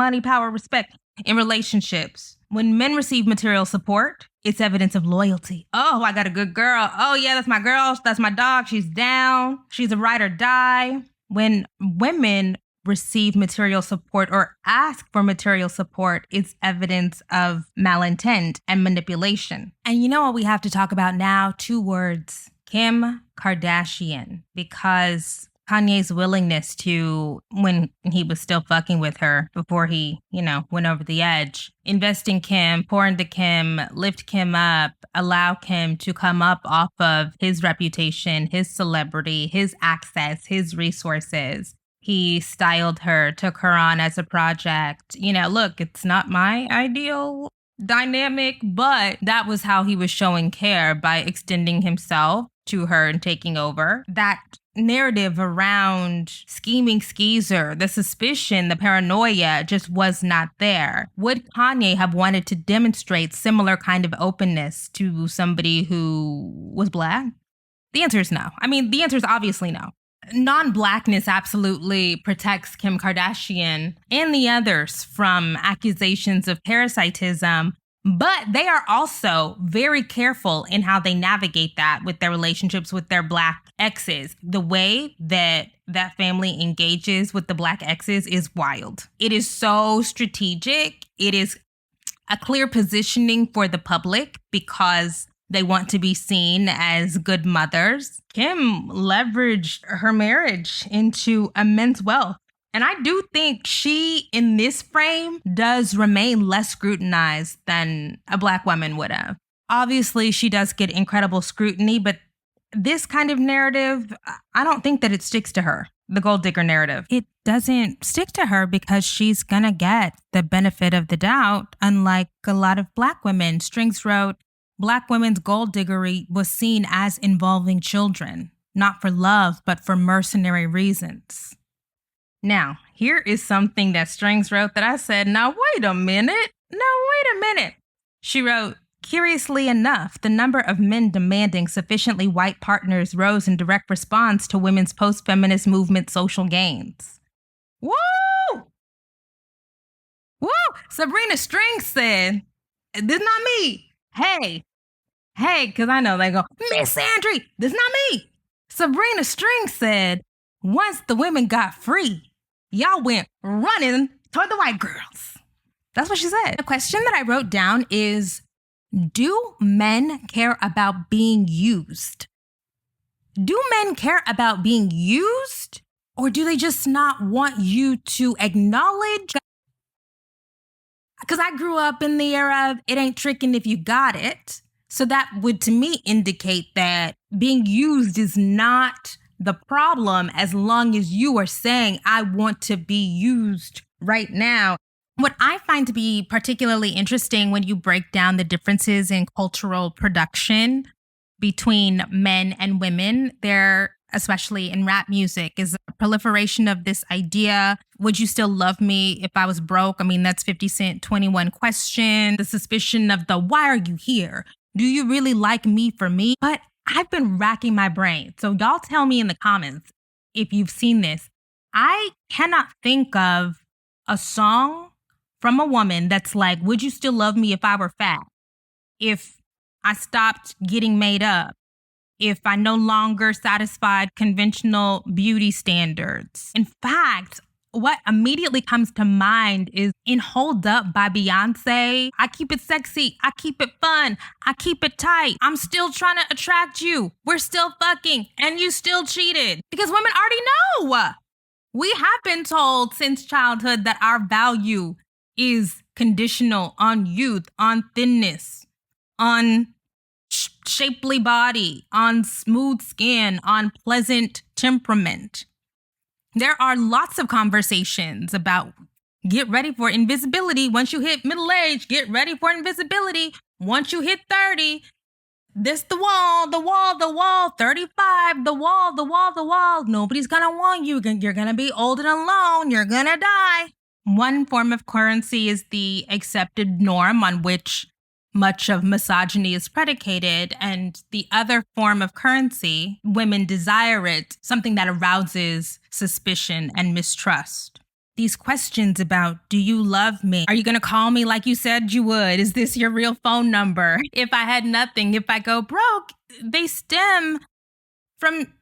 in relationships. When men receive material support, it's evidence of loyalty. Oh, I got a good girl. Oh yeah, that's my girl. That's my dog. She's down. She's a ride or die. When women receive material support or ask for material support, it's evidence of malintent and manipulation. And you know what we have to talk about now? 2 words. Kim Kardashian, because Kanye's willingness to, when he was still fucking with her before he, went over the edge, invest in Kim, pour into Kim, lift Kim up, allow Kim to come up off of his reputation, his celebrity, his access, his resources. He styled her, took her on as a project. Look, it's not my ideal dynamic, but that was how he was showing care, by extending himself to her and taking over. That narrative around scheming skeezer, the suspicion, the paranoia just was not there. Would Kanye have wanted to demonstrate similar kind of openness to somebody who was Black? The answer is no. The answer is obviously no. Non-Blackness absolutely protects Kim Kardashian and the others from accusations of parasitism, but they are also very careful in how they navigate that with their relationships with their Black exes. The way that that family engages with the Black exes is wild. It is so strategic. It is a clear positioning for the public because they want to be seen as good mothers. Kim leveraged her marriage into immense wealth. And I do think she, in this frame, does remain less scrutinized than a Black woman would have. Obviously, she does get incredible scrutiny, but this kind of narrative, I don't think that it sticks to her. The gold digger narrative. It doesn't stick to her because she's gonna get the benefit of the doubt, unlike a lot of Black women. Strings wrote, Black women's gold diggery was seen as involving children, not for love, but for mercenary reasons. Now, here is something that Strings wrote that I said, now wait a minute. She wrote, curiously enough, the number of men demanding sufficiently white partners rose in direct response to women's post-feminist movement social gains. Woo! Sabrina Strings said, this not me. Hey, because I know they go, Miss Andri, this not me. Sabrina Strings said, once the women got free, y'all went running toward the white girls. That's what she said. The question that I wrote down is, do men care about being used? Do men care about being used? Or do they just not want you to acknowledge? Because I grew up in the era of it ain't tricking if you got it. So that would, to me, indicate that being used is not the problem as long as you are saying, I want to be used right now. What I find to be particularly interesting when you break down the differences in cultural production between men and women, they're especially in rap music, is a proliferation of this idea. Would you still love me if I was broke? I mean, that's 50 Cent 21 Question. The suspicion of the why are you here? Do you really like me for me? But I've been racking my brain. So y'all tell me in the comments if you've seen this. I cannot think of a song from a woman that's like, would you still love me if I were fat? If I stopped getting made up? If I no longer satisfied conventional beauty standards? In fact, what immediately comes to mind is in Hold Up by Beyonce. I keep it sexy. I keep it fun. I keep it tight. I'm still trying to attract you. We're still fucking and you still cheated. Because women already know. We have been told since childhood that our value is conditional on youth, on thinness, on shapely body, on smooth skin, on pleasant temperament. There are lots of conversations about get ready for invisibility once you hit middle age, get ready for invisibility once you hit 30. This the wall, 35, the wall. Nobody's gonna want you. You're gonna be old and alone. You're gonna die. One form of currency is the accepted norm on which much of misogyny is predicated, and the other form of currency, women desire it, something that arouses suspicion and mistrust. These questions about, do you love me? Are you going to call me like you said you would? Is this your real phone number? If I had nothing, if I go broke, they stem from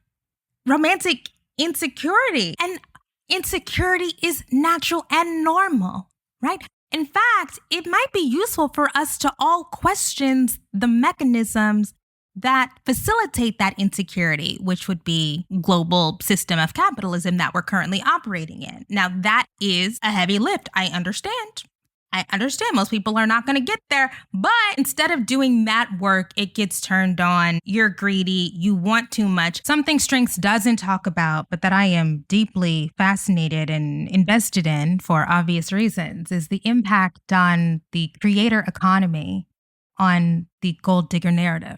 romantic insecurity. And insecurity is natural and normal, right? In fact, it might be useful for us to all question the mechanisms that facilitate that insecurity, which would be global system of capitalism that we're currently operating in. Now, that is a heavy lift. I understand. Most people are not going to get there. But instead of doing that work, it gets turned on. You're greedy. You want too much. Something Strengths doesn't talk about, but that I am deeply fascinated and invested in for obvious reasons, is the impact on the creator economy on the gold digger narrative.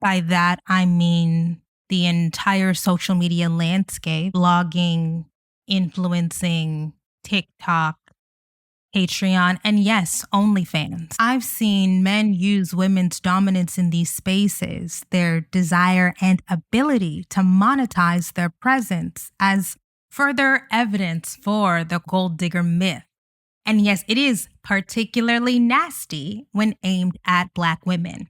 By that, I mean the entire social media landscape, blogging, influencing, TikTok, Patreon, and yes, OnlyFans. I've seen men use women's dominance in these spaces, their desire and ability to monetize their presence as further evidence for the gold digger myth. And yes, it is particularly nasty when aimed at Black women.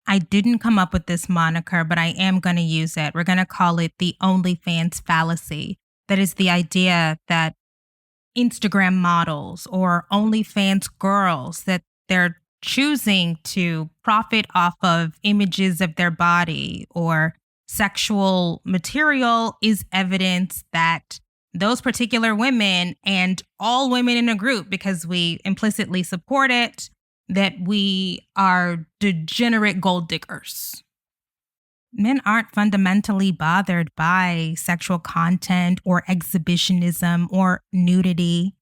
I didn't come up with this moniker, but I am going to use it. We're going to call it the OnlyFans fallacy. That is the idea that Instagram models or OnlyFans girls, that they're choosing to profit off of images of their body or sexual material is evidence that those particular women and all women in a group, because we implicitly support it, that we are degenerate gold diggers. Men aren't fundamentally bothered by sexual content or exhibitionism or nudity.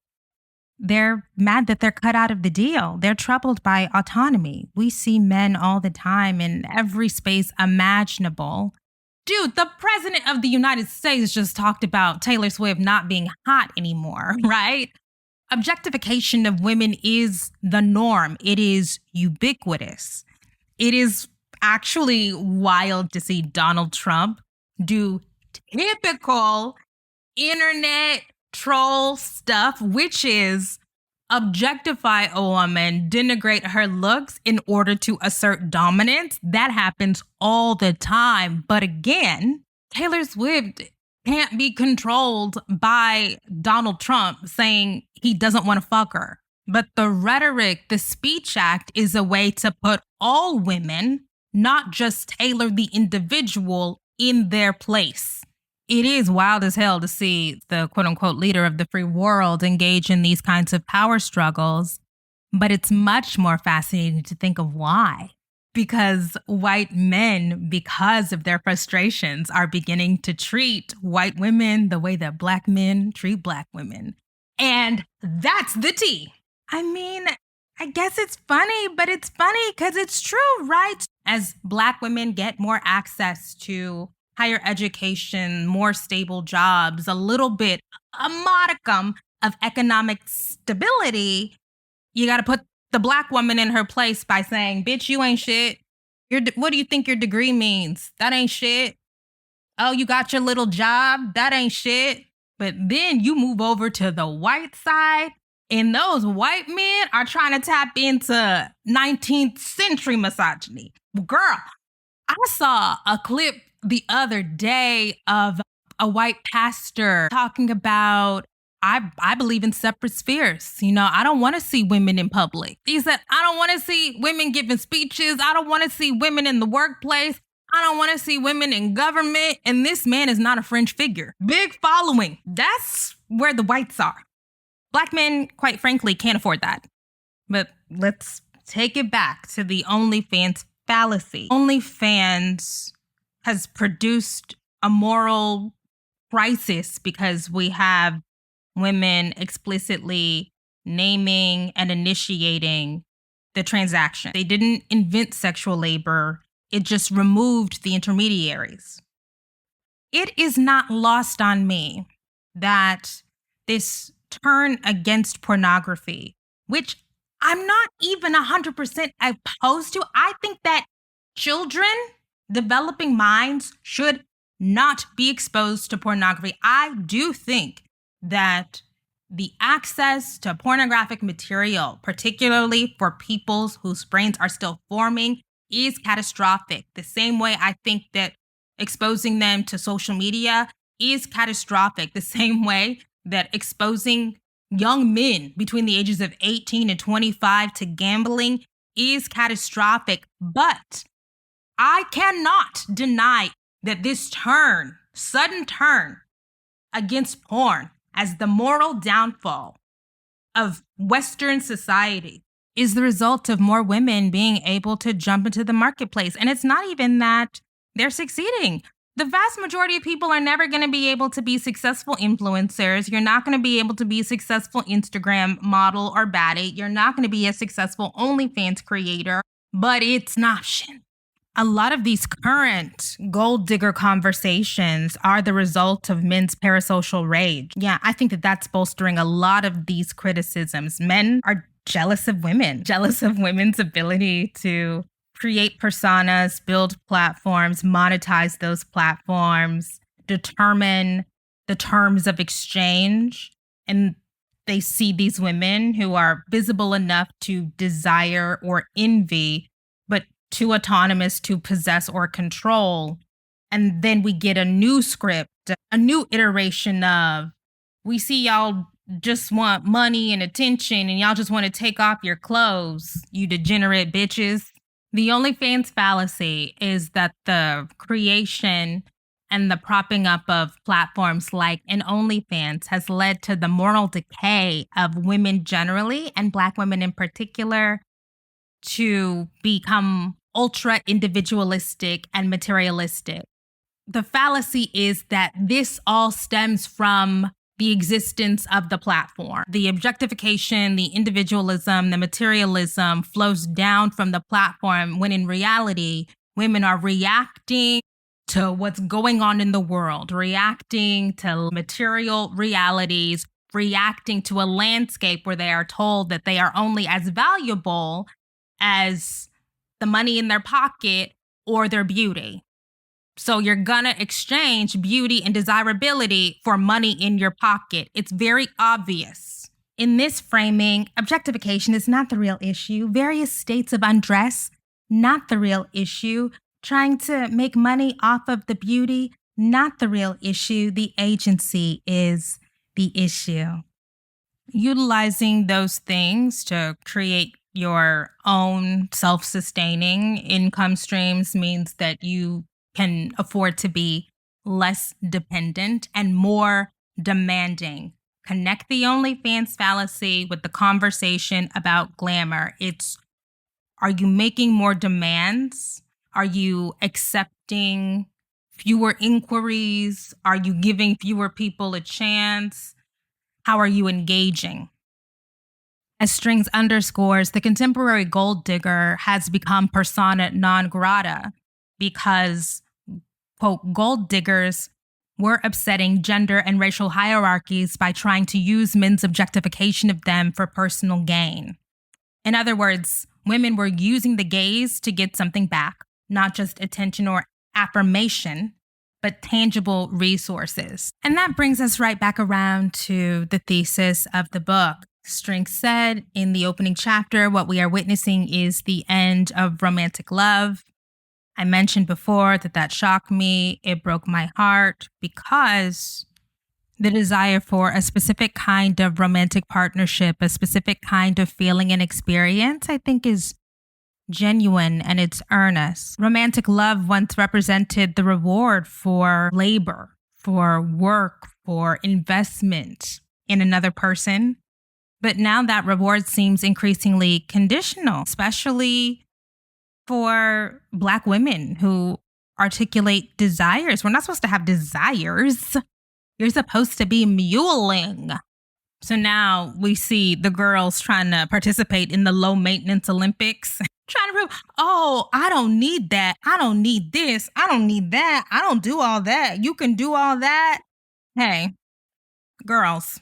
They're mad that they're cut out of the deal. They're troubled by autonomy. We see men all the time in every space imaginable. Dude, the president of the United States just talked about Taylor Swift not being hot anymore, right? Objectification of women is the norm. It is ubiquitous. It is actually wild to see Donald Trump do typical internet troll stuff, which is objectify a woman, denigrate her looks in order to assert dominance. That happens all the time. But again, Taylor Swift can't be controlled by Donald Trump saying he doesn't want to fuck her. But the rhetoric, the speech act, is a way to put all women, not just Taylor the individual, in their place. It is wild as hell to see the quote unquote leader of the free world engage in these kinds of power struggles. But it's much more fascinating to think of why. Because white men, because of their frustrations, are beginning to treat white women the way that Black men treat Black women. And that's the tea. I mean, I guess it's funny, but it's funny because it's true, right? As Black women get more access to higher education, more stable jobs, a little bit, a modicum of economic stability, you got to put the Black woman in her place by saying, bitch, you ain't shit. What do you think your degree means? That ain't shit. Oh, you got your little job? That ain't shit. But then you move over to the white side, and those white men are trying to tap into 19th century misogyny. Girl, I saw a clip the other day of a white pastor talking about, I believe in separate spheres. You know, I don't want to see women in public. He said, I don't want to see women giving speeches. I don't want to see women in the workplace. I don't want to see women in government. And this man is not a fringe figure. Big following. That's where the whites are. Black men, quite frankly, can't afford that. But let's take it back to the OnlyFans fallacy. OnlyFans has produced a moral crisis because we have women explicitly naming and initiating the transaction. They didn't invent sexual labor. It just removed the intermediaries. It is not lost on me that this turn against pornography, which I'm not even 100% opposed to. I think that children, developing minds, should not be exposed to pornography. I do think that the access to pornographic material, particularly for peoples whose brains are still forming, is catastrophic. The same way I think that exposing them to social media is catastrophic. The same way that exposing young men between the ages of 18 and 25 to gambling is catastrophic. But I cannot deny that this sudden turn against porn as the moral downfall of Western society is the result of more women being able to jump into the marketplace. And it's not even that they're succeeding. The vast majority of people are never going to be able to be successful influencers. You're not going to be able to be a successful Instagram model or baddie. You're not going to be a successful OnlyFans creator, but it's an option. A lot of these current gold digger conversations are the result of men's parasocial rage. Yeah, I think that that's bolstering a lot of these criticisms. Men are jealous of women, jealous of women's ability to create personas, build platforms, monetize those platforms, determine the terms of exchange. And they see these women who are visible enough to desire or envy, but too autonomous to possess or control. And then we get a new script, a new iteration of, we see y'all just want money and attention and y'all just want to take off your clothes, you degenerate bitches. The OnlyFans fallacy is that the creation and the propping up of platforms like an OnlyFans has led to the moral decay of women generally, and Black women in particular, to become ultra individualistic and materialistic. The fallacy is that this all stems from the existence of the platform. The objectification, the individualism, the materialism flows down from the platform, when in reality, women are reacting to what's going on in the world, reacting to material realities, reacting to a landscape where they are told that they are only as valuable as the money in their pocket or their beauty. So you're gonna exchange beauty and desirability for money in your pocket. It's very obvious. In this framing, objectification is not the real issue. Various states of undress, not the real issue. Trying to make money off of the beauty, not the real issue. The agency is the issue. Utilizing those things to create your own self-sustaining income streams means that you can afford to be less dependent and more demanding. Connect the OnlyFans fallacy with the conversation about glamour. It's, are you making more demands? Are you accepting fewer inquiries? Are you giving fewer people a chance? How are you engaging? As Strings underscores, the contemporary gold digger has become persona non grata because quote, gold diggers were upsetting gender and racial hierarchies by trying to use men's objectification of them for personal gain. In other words, women were using the gaze to get something back, not just attention or affirmation, but tangible resources. And that brings us right back around to the thesis of the book. Strink said in the opening chapter, what we are witnessing is the end of romantic love. I mentioned before that shocked me. It broke my heart because the desire for a specific kind of romantic partnership, a specific kind of feeling and experience, I think is genuine and it's earnest. Romantic love once represented the reward for labor, for work, for investment in another person. But now that reward seems increasingly conditional, especially for Black women who articulate desires. We're not supposed to have desires. You're supposed to be muling. So now we see the girls trying to participate in the low maintenance Olympics, trying to prove, oh, I don't need that. I don't need this. I don't need that. I don't do all that. You can do all that. Hey, girls,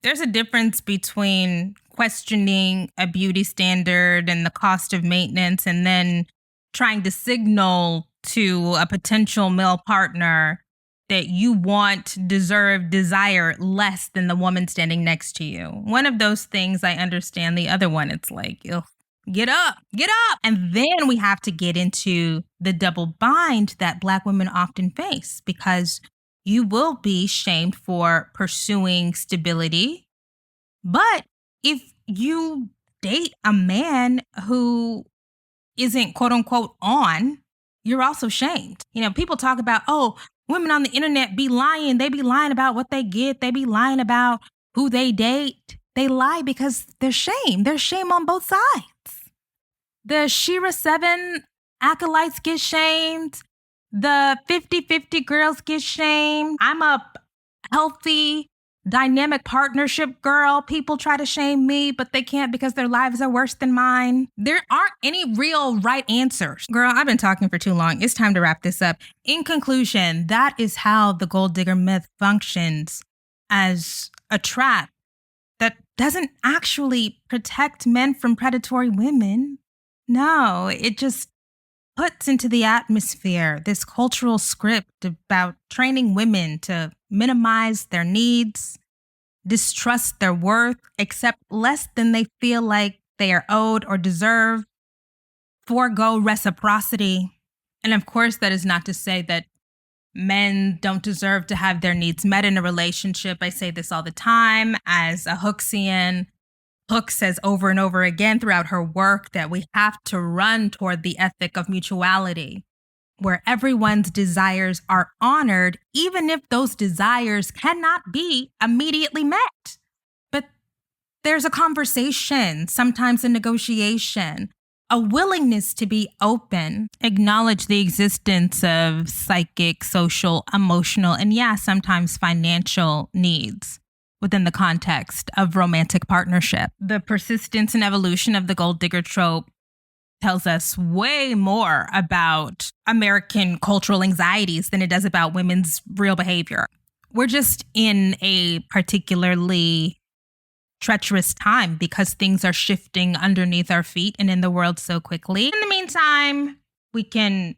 there's a difference between questioning a beauty standard and the cost of maintenance and then trying to signal to a potential male partner that you want, deserve, desire less than the woman standing next to you. One of those things I understand. The other one, it's like, ugh, get up. And then we have to get into the double bind that Black women often face, because you will be shamed for pursuing stability. But if you date a man who isn't quote unquote on, you're also shamed. You know, people talk about, oh, women on the internet be lying. They be lying about what they get. They be lying about who they date. They lie because there's shame. There's shame on both sides. The Shira 7 acolytes get shamed. The 50-50 girls get shamed. I'm a healthy, dynamic partnership girl. People try to shame me, but they can't because their lives are worse than mine. There aren't any real right answers. Girl, I've been talking for too long. It's time to wrap this up. In conclusion, that is how the gold digger myth functions, as a trap that doesn't actually protect men from predatory women. No, it just puts into the atmosphere this cultural script about training women to minimize their needs, distrust their worth, accept less than they feel like they are owed or deserve, forego reciprocity. And of course, that is not to say that men don't deserve to have their needs met in a relationship. I say this all the time as a Hooksian. Hook says over and over again throughout her work that we have to run toward the ethic of mutuality, where everyone's desires are honored, even if those desires cannot be immediately met. But there's a conversation, sometimes a negotiation, a willingness to be open, acknowledge the existence of psychic, social, emotional, and sometimes financial needs within the context of romantic partnership. The persistence and evolution of the gold digger trope tells us way more about American cultural anxieties than it does about women's real behavior. We're just in a particularly treacherous time because things are shifting underneath our feet and in the world so quickly. In the meantime, we can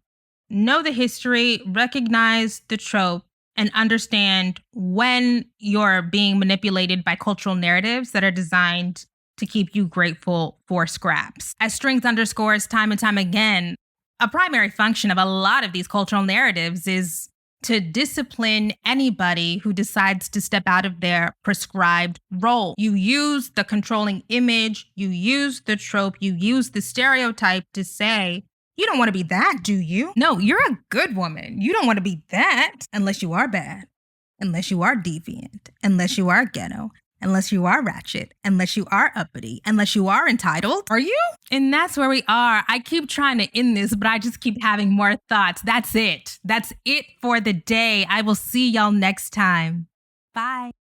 know the history, recognize the trope, and understand when you're being manipulated by cultural narratives that are designed to keep you grateful for scraps. As Strings underscores time and time again, a primary function of a lot of these cultural narratives is to discipline anybody who decides to step out of their prescribed role. You use the controlling image, you use the trope, you use the stereotype to say, you don't want to be that, do you? No, you're a good woman. You don't want to be that unless you are bad, unless you are deviant, unless you are ghetto, unless you are ratchet, unless you are uppity, unless you are entitled. Are you? And that's where we are. I keep trying to end this, but I just keep having more thoughts. That's it. That's it for the day. I will see y'all next time. Bye.